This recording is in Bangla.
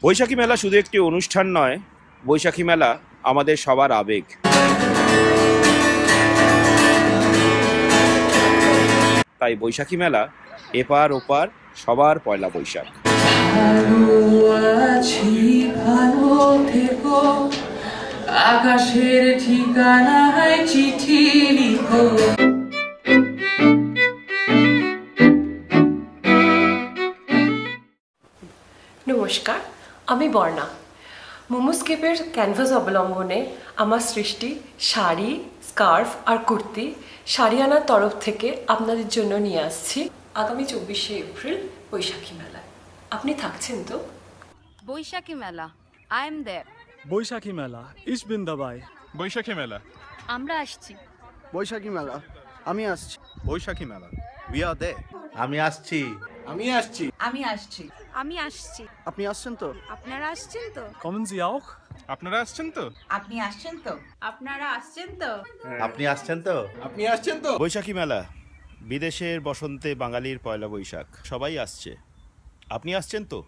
বৈশাখী মেলা শুধু একটি অনুষ্ঠান নয়, বৈশাখী মেলা আমাদের সবার আবেগ। তাই বৈশাখী মেলা এপার ওপার সবার পয়লা বৈশাখ। আকাশের ঠিকানায় চিঠি লিখো। নমস্কার, আমি বর্ণা। মোমোস্কেপের ক্যানভাস অবলম্বনে আমার সৃষ্টি শাড়ি, স্কার্ফ আর কুর্তি শাড়িয়ানার তরফ থেকে আপনাদের জন্য নিয়ে আসছি আগামী 24শে এপ্রিল বৈশাখী মেলায়। আপনি থাকছেন তো? বৈশাখী মেলা, আই এম দেয়ার। বৈশাখী মেলা, ich bin dabei। বৈশাখী মেলা, আমরা আসছি। বৈশাখী মেলা, আমি আসছি। বৈশাখী মেলা, উই আর দেয়ার। আমি আসছি। আমি আসছি। আমি আসছি। আমি আসছি। আপনি আসছেন তো? আপনারা আসছেন তো? Kommen Sie auch? আপনারা আসছেন তো? আপনি আসছেন তো? আপনারা আসছেন তো? আপনি আসছেন তো? আপনি আসছেন তো? বৈশাখী মেলা, বিদেশের বসন্তে বাঙালির পয়লা বৈশাখ, সবাই আসছে। আপনি আসছেন তো?